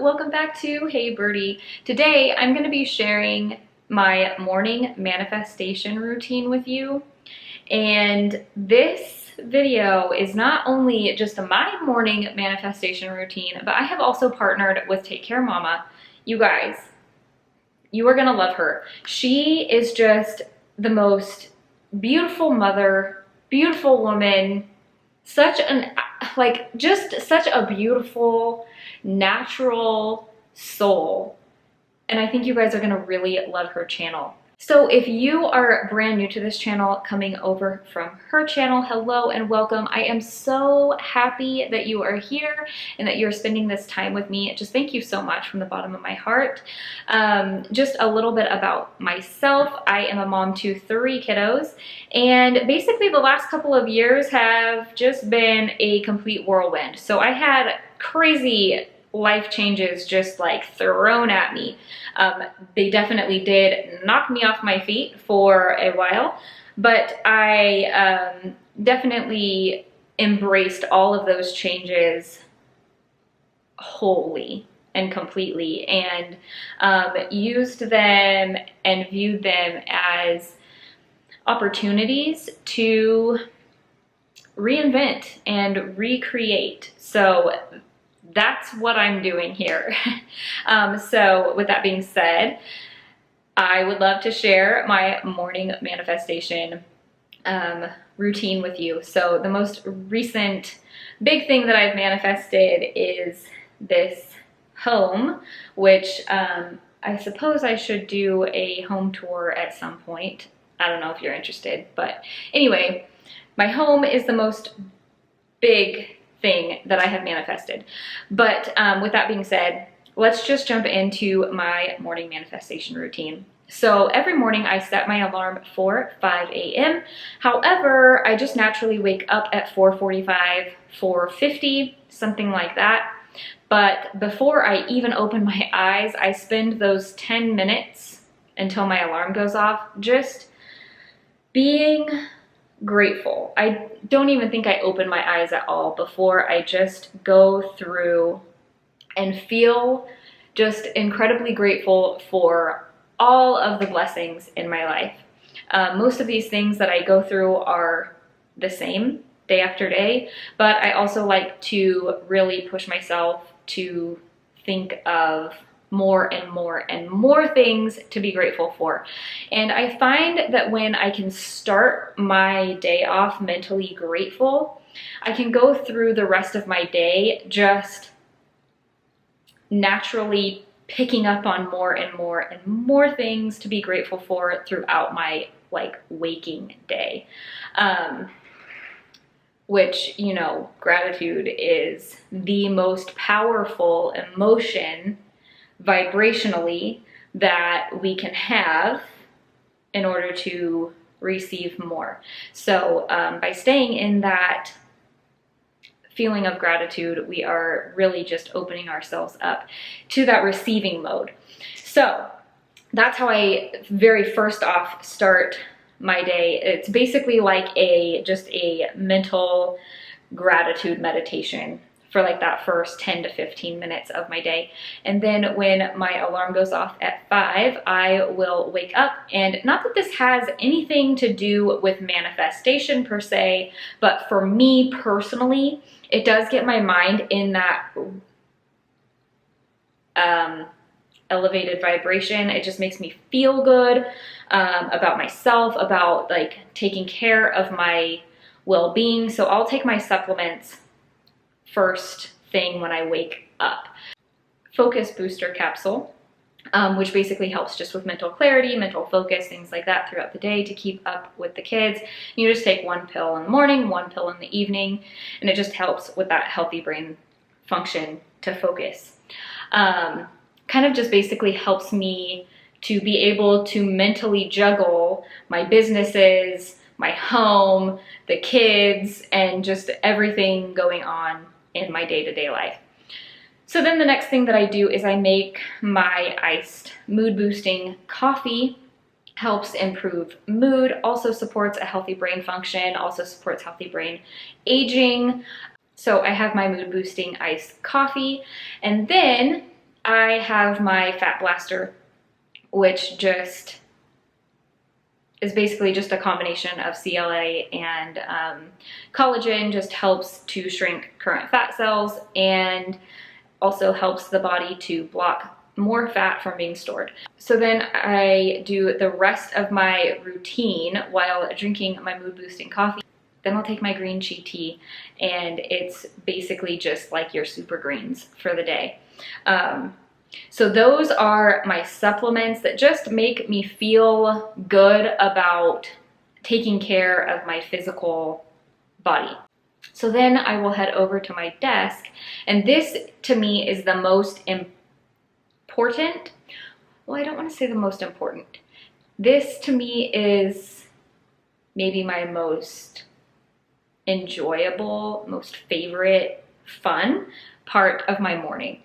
welcome back to Hey Birdie. Today I'm going to be sharing my morning manifestation routine with you, and this video is not only just my morning manifestation routine, but I have also partnered with Take Care Mama. You guys, you are going to love her. She is just the most beautiful mother, beautiful woman, such a beautiful, natural soul. And I think you guys are gonna really love her channel. So if you are brand new to this channel, coming over from her channel, hello and welcome. I am so happy that you are here and that you're spending this time with me. Just thank you so much from the bottom of my heart. Just a little bit about myself. I am a mom to 3 kiddos, and basically the last couple of years have just been a complete whirlwind. So I had crazy life changes just like thrown at me. They definitely did knock me off my feet for a while, but I definitely embraced all of those changes wholly and completely, and used them and viewed them as opportunities to reinvent and recreate. So that's what I'm doing here. So with that being said, I would love to share my morning manifestation routine with you. So the most recent big thing that I've manifested is this home, which I suppose I should do a home tour at some point. I don't know if you're interested, but anyway, my home is the most big thing that I have manifested. But with that being said, let's just jump into my morning manifestation routine. So every morning I set my alarm for 5 a.m. However, I just naturally wake up at 4:45, 4:50, something like that. But before I even open my eyes, I spend those 10 minutes until my alarm goes off just being grateful. I don't even think I open my eyes at all before I just go through and feel just incredibly grateful for all of the blessings in my life. Most of these things that I go through are the same day after day, but I also like to really push myself to think of more and more and more things to be grateful for. And I find that when I can start my day off mentally grateful, I can go through the rest of my day just naturally picking up on more and more and more things to be grateful for throughout my waking day. Which, you know, gratitude is the most powerful emotion vibrationally that we can have in order to receive more. So by staying in that feeling of gratitude, we are really just opening ourselves up to that receiving mode. So that's how I very first off start my day. It's basically like just a mental gratitude meditation for like that first 10 to 15 minutes of my day. And then when my alarm goes off at 5, I will wake up. And not that this has anything to do with manifestation per se, but for me personally, it does get my mind in that elevated vibration. It just makes me feel good about myself, about like taking care of my well-being. So I'll take my supplements first thing when I wake up. Focus booster capsule, which basically helps just with mental clarity, mental focus, things like that throughout the day to keep up with the kids. You just take 1 pill in the morning, 1 pill in the evening, and it just helps with that healthy brain function to focus. Kind of just basically helps me to be able to mentally juggle my businesses, my home, the kids, and just everything going on in my day-to-day life. So then the next thing that I do is I make my iced mood boosting coffee. Helps improve mood, also supports a healthy brain function, also supports healthy brain aging. So I have my mood boosting iced coffee, and then I have my Fat Blaster, which just is basically just a combination of CLA and collagen, just helps to shrink current fat cells and also helps the body to block more fat from being stored. So then I do the rest of my routine while drinking my mood boosting coffee. Then I'll take my green chi tea, and it's basically just like your super greens for the day. So those are my supplements that just make me feel good about taking care of my physical body. So then I will head over to my desk, and this to me is the most important. Well, I don't want to say the most important. This to me is maybe my most enjoyable, most favorite, fun part of my morning.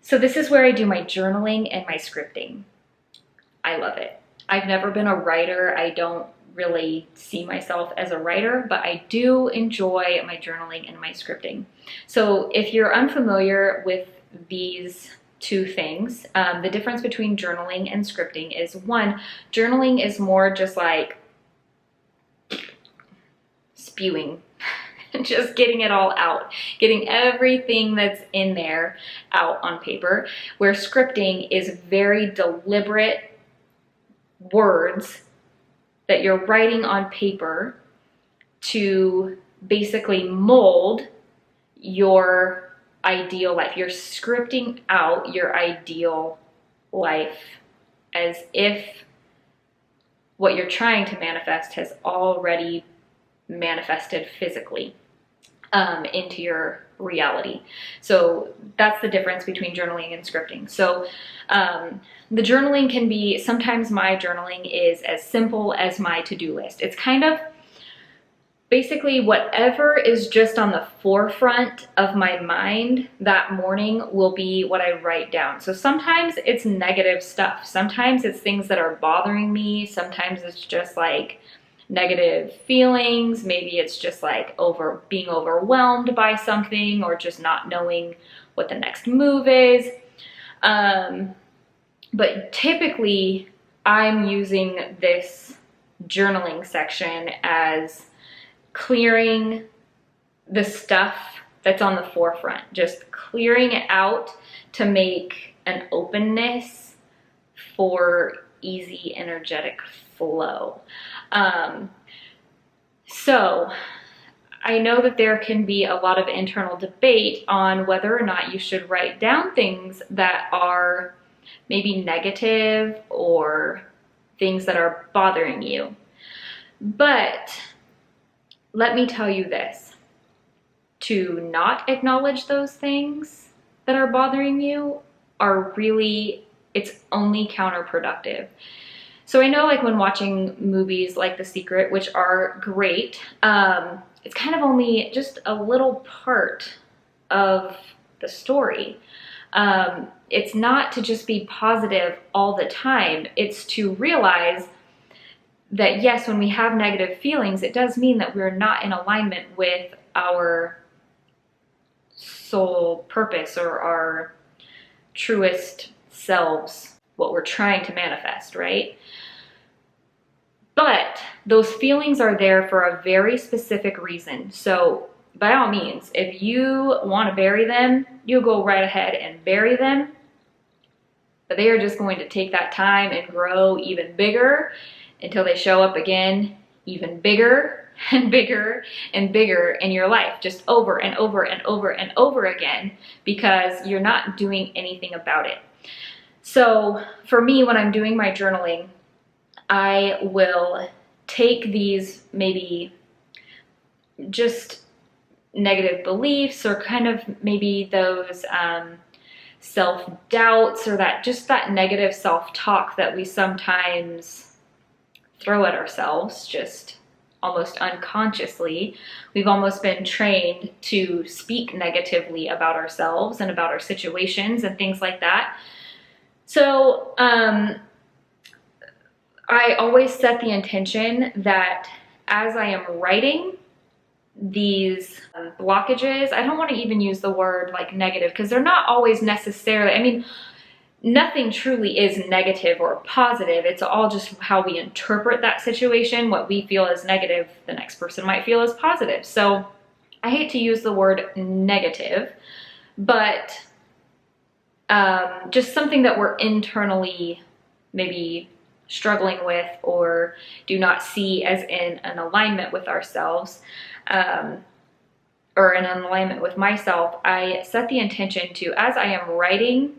So this is where I do my journaling and my scripting. I love it. I've never been a writer. I don't really see myself as a writer, but I do enjoy my journaling and my scripting. So if you're unfamiliar with these two things, the difference between journaling and scripting is, one, journaling is more just like spewing, just getting it all out, getting everything that's in there out on paper, where scripting is very deliberate words that you're writing on paper to basically mold your ideal life. You're scripting out your ideal life as if what you're trying to manifest has already manifested physically into your reality. So that's the difference between journaling and scripting. So the journaling can be, sometimes my journaling is as simple as my to-do list. It's kind of basically whatever is just on the forefront of my mind that morning will be what I write down. So sometimes it's negative stuff. Sometimes it's things that are bothering me. Sometimes it's just like negative feelings. Maybe it's just like being overwhelmed by something, or just not knowing what the next move is. But typically I'm using this journaling section as clearing the stuff that's on the forefront, just clearing it out to make an openness for easy, energetic flow. So I know that there can be a lot of internal debate on whether or not you should write down things that are maybe negative or things that are bothering you. But let me tell you this, to not acknowledge those things that are bothering you are really, it's only counterproductive. So I know, like, when watching movies like The Secret, which are great, it's kind of only just a little part of the story. It's not to just be positive all the time. It's to realize that, yes, when we have negative feelings, it does mean that we're not in alignment with our soul purpose or our truest selves, what we're trying to manifest, right? But those feelings are there for a very specific reason. So by all means, if you want to bury them, you go right ahead and bury them. But they are just going to take that time and grow even bigger until they show up again, even bigger and bigger and bigger in your life, just over and over and over and over again, because you're not doing anything about it. So for me, when I'm doing my journaling, I will take these maybe just negative beliefs, or kind of maybe those self-doubts, or that negative self-talk that we sometimes throw at ourselves just almost unconsciously. We've almost been trained to speak negatively about ourselves and about our situations and things like that. So I always set the intention that as I am writing, these blockages. I don't want to even use the word like negative, because they're not always necessarily, I mean, nothing truly is negative or positive. It's all just how we interpret that situation. What we feel as negative, the next person might feel as positive. So I hate to use the word negative, but just something that we're internally maybe struggling with or do not see as in an alignment with ourselves, or in an alignment with myself. I set the intention to, as I am writing,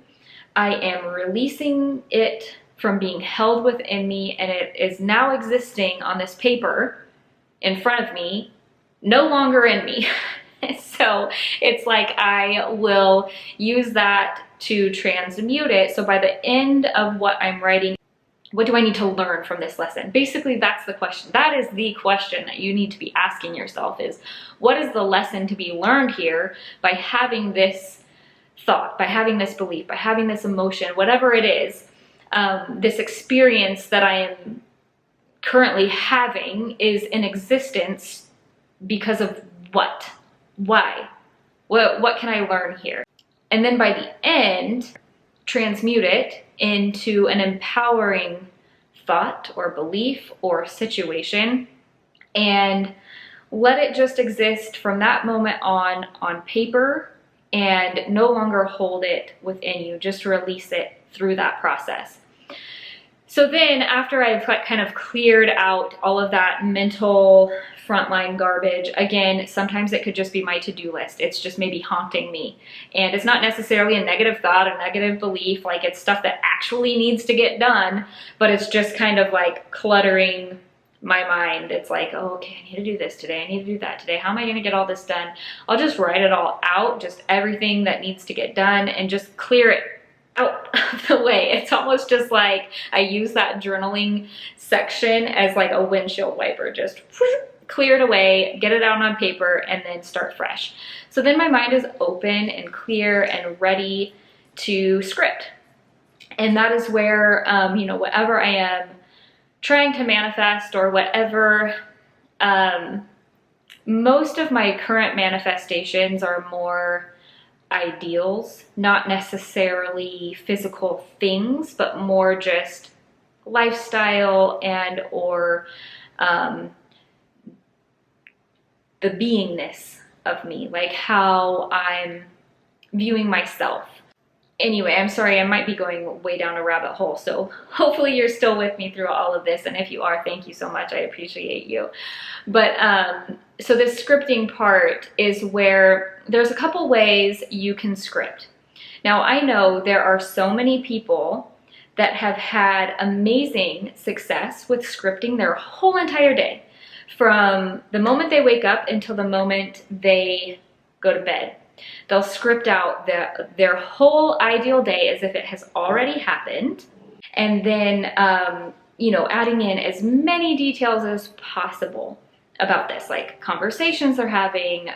I am releasing it from being held within me, and it is now existing on this paper in front of me, no longer in me. So it's like I will use that to transmute it. So by the end of what I'm writing, what do I need to learn from this lesson? Basically, that's the question. That is the question that you need to be asking yourself, is what is the lesson to be learned here by having this thought, by having this belief, by having this emotion, whatever it is, this experience that I am currently having is in existence because of what? Why? What can I learn here? And then by the end, transmute it into an empowering thought or belief or situation, and let it just exist from that moment on paper, and no longer hold it within you. Just release it through that process. So then after I've kind of cleared out all of that mental frontline garbage, again, sometimes it could just be my to-do list. It's just maybe haunting me. And it's not necessarily a negative thought, a negative belief, like it's stuff that actually needs to get done, but it's just kind of like cluttering my mind. It's like, oh, okay, I need to do this today. I need to do that today. How am I going to get all this done? I'll just write it all out, just everything that needs to get done, and just clear it out of the way. It's almost just like I use that journaling section as like a windshield wiper, just clear it away, get it out on paper, and then start fresh. So then my mind is open and clear and ready to script. And that is where, you know, whatever I am trying to manifest, or whatever, most of my current manifestations are more ideals, not necessarily physical things, but more just lifestyle and or the beingness of me, like how I'm viewing myself. Anyway, I'm sorry, I might be going way down a rabbit hole, so hopefully you're still with me through all of this, and if you are, thank you so much, I appreciate you. But so this scripting part is where there's a couple ways you can script. Now, I know there are so many people that have had amazing success with scripting their whole entire day, from the moment they wake up until the moment they go to bed. They'll script out their whole ideal day as if it has already happened, and then you know, adding in as many details as possible about this, like conversations they're having,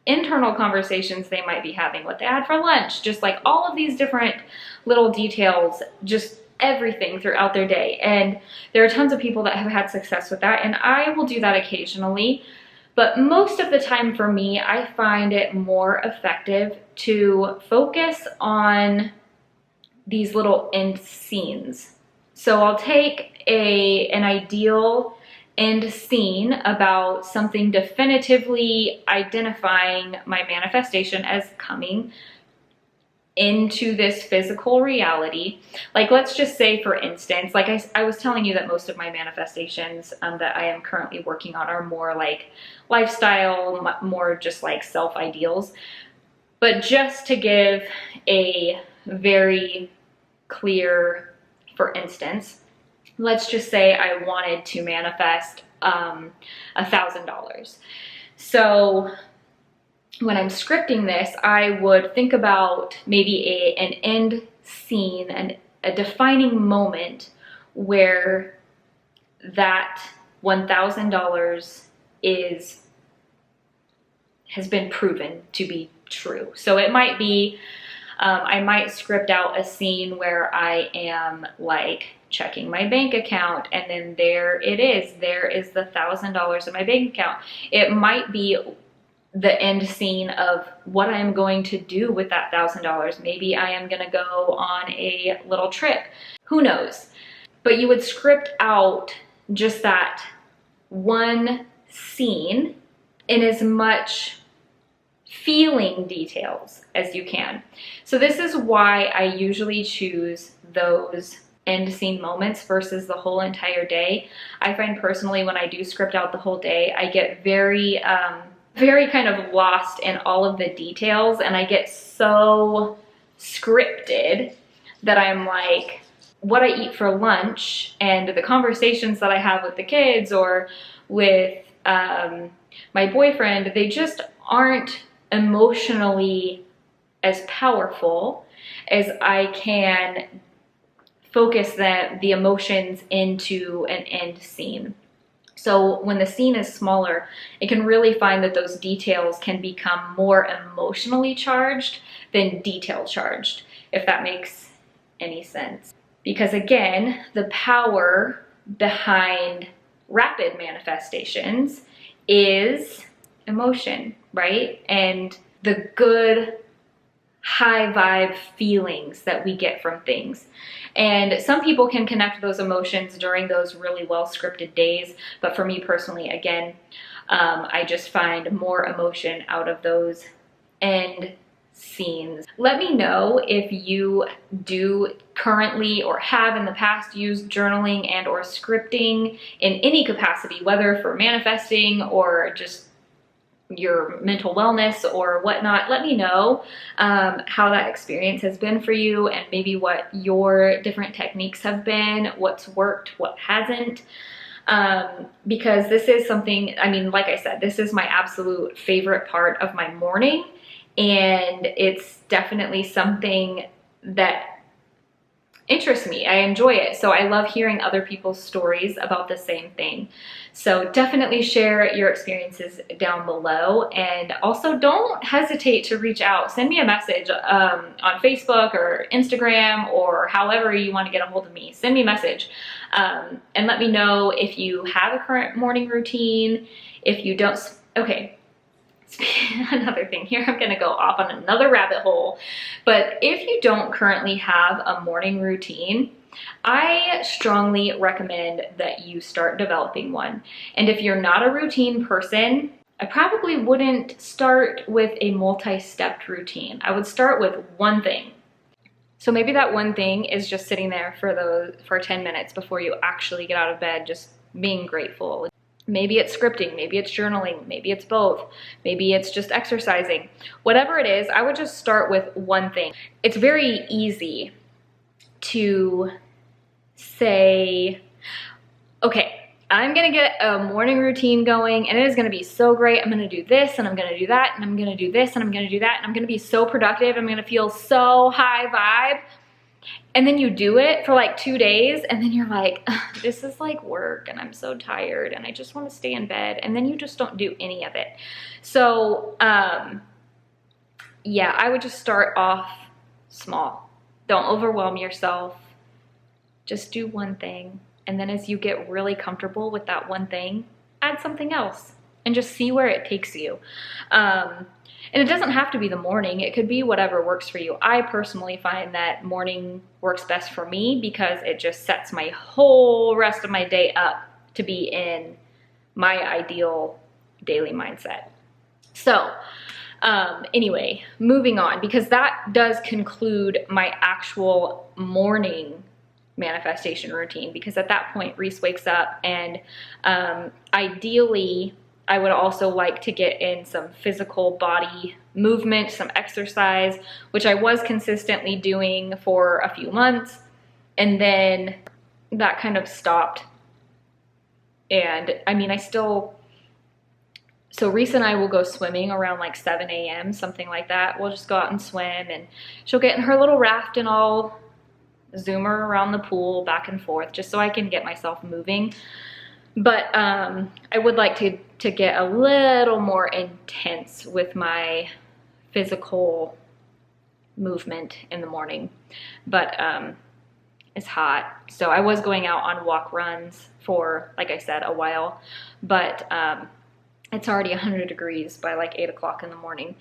internal conversations they might be having, what they had for lunch, just like all of these different little details, just everything throughout their day. And there are tons of people that have had success with that, and I will do that occasionally. But most of the time for me, I find it more effective to focus on these little end scenes. So I'll take an ideal end scene about something definitively identifying my manifestation as coming into this physical reality. Like, let's just say, for instance, like I was telling you that most of my manifestations that I am currently working on are more like lifestyle, more just like self ideals. But just to give a very clear, for instance, let's just say I wanted to manifest $1,000. So when I'm scripting this, I would think about maybe an end scene and a defining moment where that $1,000 has been proven to be true. So it might be I might script out a scene where I am like checking my bank account, and then there it is. There is the $1,000 in my bank account. It might be the end scene of what I'm going to do with that $1,000. Maybe I am gonna go on a little trip. Who knows? But you would script out just that one scene in as much feeling details as you can. So this is why I usually choose those end scene moments versus the whole entire day. I find personally when I do script out the whole day, I get very kind of lost in all of the details, and I get so scripted that I'm like, what I eat for lunch and the conversations that I have with the kids or with my boyfriend, they just aren't emotionally as powerful as I can focus the emotions into an end scene. So when the scene is smaller, it can really find that those details can become more emotionally charged than detail charged, if that makes any sense. Because again, the power behind rapid manifestations is emotion, right? And the good high vibe feelings that we get from things. And some people can connect those emotions during those really well scripted days, but for me personally, again, I just find more emotion out of those end scenes. Let me know if you do currently or have in the past used journaling and or scripting in any capacity, whether for manifesting or just your mental wellness or whatnot. Let me know how that experience has been for you, and maybe what your different techniques have been, what's worked, what hasn't. Because this is something, I mean, like I said, this is my absolute favorite part of my morning, and it's definitely something that interests me. I enjoy it. So I love hearing other people's stories about the same thing. So definitely share your experiences down below, and also don't hesitate to reach out. Send me a message on Facebook or Instagram or however you want to get a hold of me. Send me a message and let me know if you have a current morning routine. If you don't, okay. Another thing here, I'm gonna go off on another rabbit hole, but if you don't currently have a morning routine, I strongly recommend that you start developing one. And if you're not a routine person, I probably wouldn't start with a multi-stepped routine. I would start with one thing. So maybe that one thing is just sitting there for 10 minutes before you actually get out of bed, just being grateful. Maybe it's scripting, maybe it's journaling, maybe it's both, maybe it's just exercising. Whatever it is, I would just start with one thing. It's very easy to say, okay, I'm gonna get a morning routine going and it is gonna be so great. I'm gonna do this and I'm gonna do that and I'm gonna do this and I'm gonna do that and I'm gonna be so productive. I'm gonna feel so high vibe. And then you do it for like 2 days and then you're like, this is like work and I'm so tired and I just want to stay in bed, and then you just don't do any of it. So yeah, I would just start off small. Don't overwhelm yourself. Just do one thing, and then as you get really comfortable with that one thing, add something else and just see where it takes you. And it doesn't have to be the morning. It could be whatever works for you. I personally find that morning works best for me because it just sets my whole rest of my day up to be in my ideal daily mindset. So anyway, moving on, because that does conclude my actual morning manifestation routine, because at that point Reese wakes up, and ideally I would also like to get in some physical body movement, some exercise, which I was consistently doing for a few months, and then that kind of stopped. And I mean, so Reese and I will go swimming around like 7 a.m., something like that. We'll just go out and swim, and she'll get in her little raft and I'll zoom her around the pool back and forth just so I can get myself moving. But I would like to get a little more intense with my physical movement in the morning, but it's hot. So I was going out on walk runs for, like I said, a while, but it's already 100 degrees by like 8 o'clock in the morning.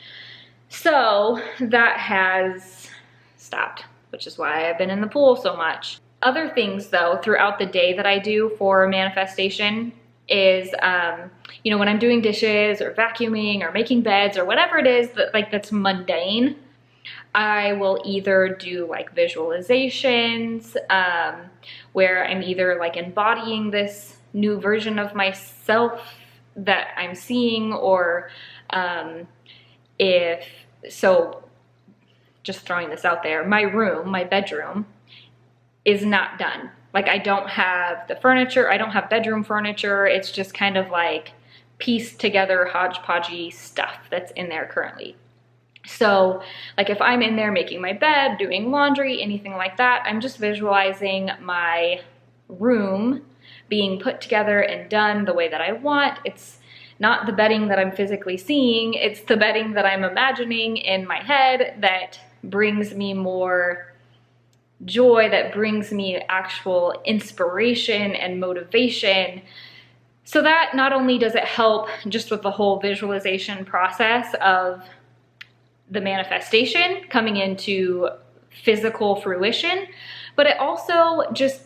So that has stopped, which is why I've been in the pool so much. Other things though, throughout the day that I do for manifestation is, you know, when I'm doing dishes or vacuuming or making beds or whatever it is that that's mundane, I will either do like visualizations, where I'm either like embodying this new version of myself that I'm seeing, or just throwing this out there, my bedroom is not done. Like I don't have the furniture, I don't have bedroom furniture. It's just kind of like pieced together hodgepodgey stuff that's in there currently. So like if I'm in there making my bed, doing laundry, anything like that, I'm just visualizing my room being put together and done the way that I want. It's not the bedding that I'm physically seeing, it's the bedding that I'm imagining in my head that brings me more joy, that brings me actual inspiration and motivation. So that not only does it help just with the whole visualization process of the manifestation coming into physical fruition, but it also just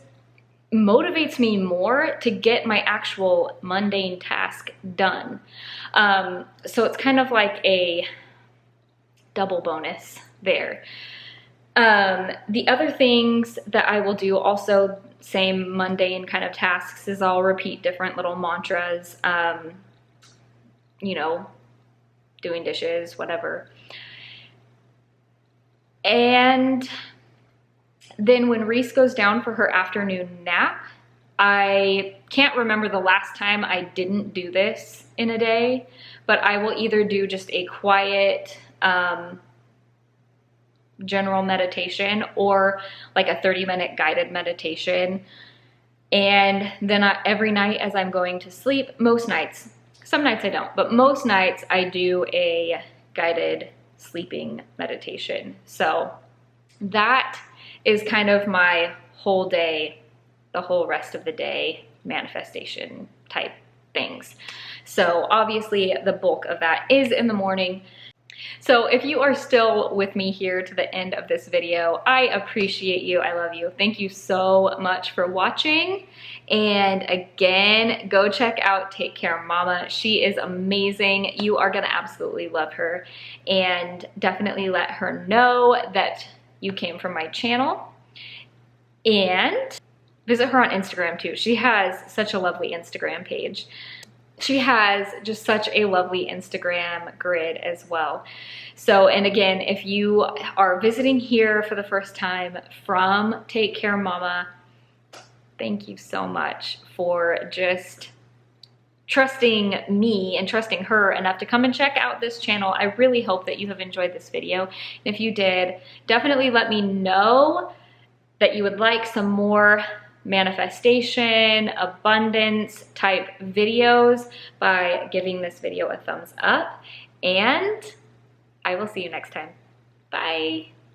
motivates me more to get my actual mundane task done. So it's kind of like a double bonus there. The other things that I will do, also same mundane kind of tasks, is I'll repeat different little mantras, you know, doing dishes, whatever. And then when Reese goes down for her afternoon nap, I can't remember the last time I didn't do this in a day, but I will either do just a quiet general meditation or like a 30-minute guided meditation. And then every night as I'm going to sleep, most nights, some nights I don't, but most nights I do a guided sleeping meditation. So that is kind of my whole day, the whole rest of the day manifestation type things. So obviously the bulk of that is in the morning. So if you are still with me here to the end of this video, I appreciate you. I love you. Thank you so much for watching. And again, go check out Take Care Mama. She is amazing. You are gonna absolutely love her. And definitely let her know that you came from my channel. And visit her on Instagram too. She has such a lovely Instagram page. She has just such a lovely Instagram grid as well. So, and again, if you are visiting here for the first time from Take Care Mama, thank you so much for just trusting me and trusting her enough to come and check out this channel. I really hope that you have enjoyed this video. And if you did, definitely let me know that you would like some more manifestation, abundance type videos by giving this video a thumbs up, and I will see you next time. Bye.